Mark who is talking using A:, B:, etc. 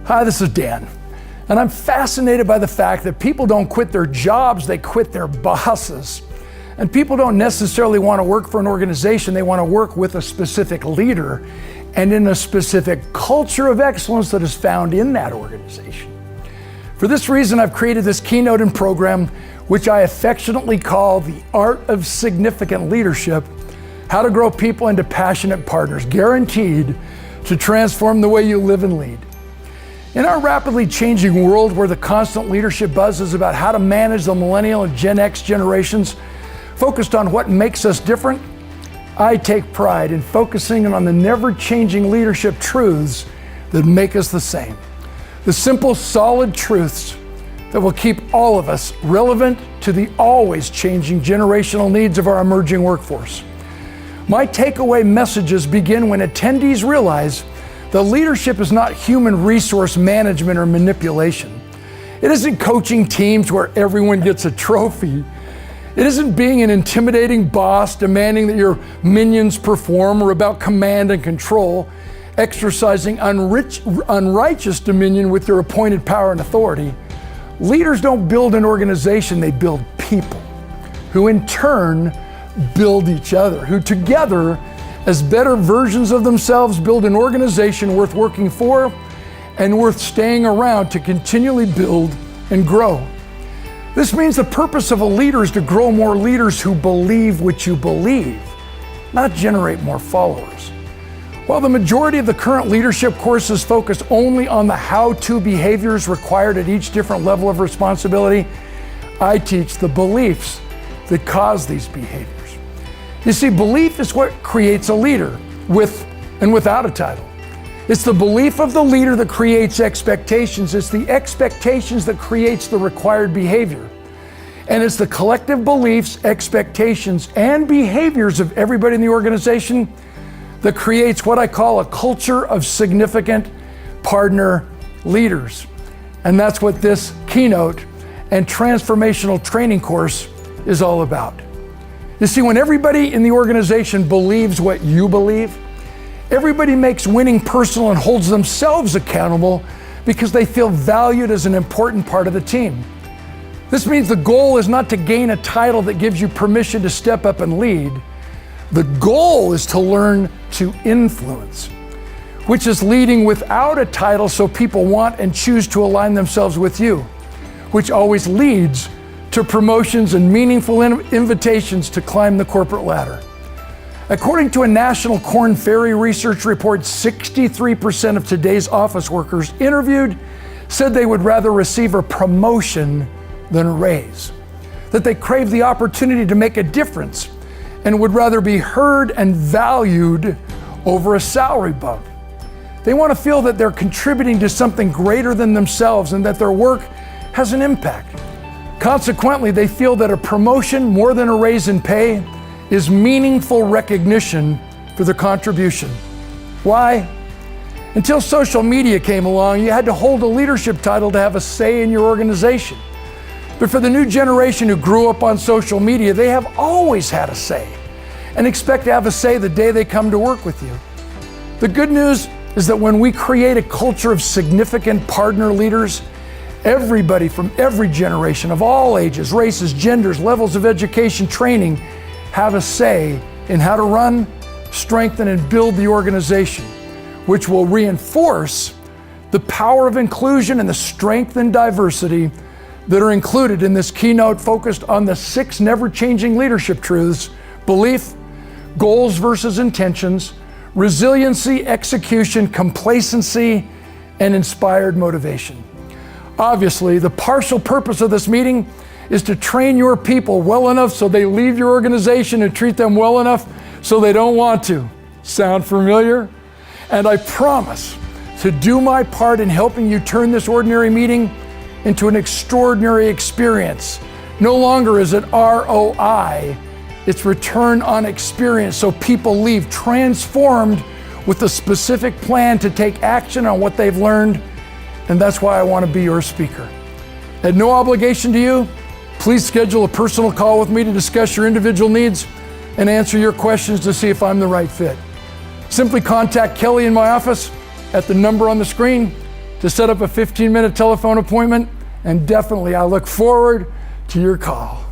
A: Hi, this is Dan, and I'm fascinated by the fact that people don't quit their jobs, they quit their bosses. And people don't necessarily want to work for an organization, they want to work with a specific leader and in a specific culture of excellence that is found in that organization. For this reason, I've created this keynote and program, which I affectionately call the Art of Significant Leadership, how to grow people into passionate partners, guaranteed to transform the way you live and lead. In our rapidly changing world where the constant leadership buzz is about how to manage the millennial and Gen X generations, focused on what makes us different, I take pride in focusing on the never-changing leadership truths that make us the same. The simple, solid truths that will keep all of us relevant to the always changing generational needs of our emerging workforce. My takeaway messages begin when attendees realize that leadership is not human resource management or manipulation. It isn't coaching teams where everyone gets a trophy. It isn't being an intimidating boss demanding that your minions perform, or about command and control, exercising unrighteous dominion with your appointed power and authority. Leaders don't build an organization, they build people, who in turn build each other, who together, as better versions of themselves, build an organization worth working for and worth staying around to continually build and grow. This means the purpose of a leader is to grow more leaders who believe what you believe, not generate more followers. While the majority of the current leadership courses focus only on the how-to behaviors required at each different level of responsibility, I teach the beliefs that cause these behaviors. You see, belief is what creates a leader, with and without a title. It's the belief of the leader that creates expectations. It's the expectations that creates the required behavior. And it's the collective beliefs, expectations, and behaviors of everybody in the organization that creates what I call a culture of significant partner leaders. And that's what this keynote and transformational training course is all about. You see, when everybody in the organization believes what you believe, everybody makes winning personal and holds themselves accountable because they feel valued as an important part of the team. This means the goal is not to gain a title that gives you permission to step up and lead. The goal is to learn to influence, which is leading without a title so people want and choose to align themselves with you, which always leads to promotions and meaningful invitations to climb the corporate ladder. According to a National Korn Ferry research report, 63% of today's office workers interviewed said they would rather receive a promotion than a raise, that they crave the opportunity to make a difference and would rather be heard and valued over a salary bump. They want to feel that they're contributing to something greater than themselves and that their work has an impact. Consequently, they feel that a promotion, more than a raise in pay, is meaningful recognition for their contribution. Why? Until social media came along, you had to hold a leadership title to have a say in your organization. But for the new generation who grew up on social media, they have always had a say and expect to have a say the day they come to work with you. The good news is that when we create a culture of significant partner leaders, everybody from every generation of all ages, races, genders, levels of education, training, have a say in how to run, strengthen, and build the organization, which will reinforce the power of inclusion and the strength and diversity that are included in this keynote focused on the 6 never-changing leadership truths: belief, goals versus intentions, resiliency, execution, complacency, and inspired motivation. Obviously, the partial purpose of this meeting is to train your people well enough so they leave your organization and treat them well enough so they don't want to. Sound familiar? And I promise to do my part in helping you turn this ordinary meeting into an extraordinary experience. No longer is it ROI, it's return on experience, so people leave transformed with a specific plan to take action on what they've learned. And that's why I want to be your speaker. At no obligation to you, please schedule a personal call with me to discuss your individual needs and answer your questions to see if I'm the right fit. Simply contact Kelly in my office at the number on the screen, to set up a 15-minute telephone appointment, and definitely I look forward to your call.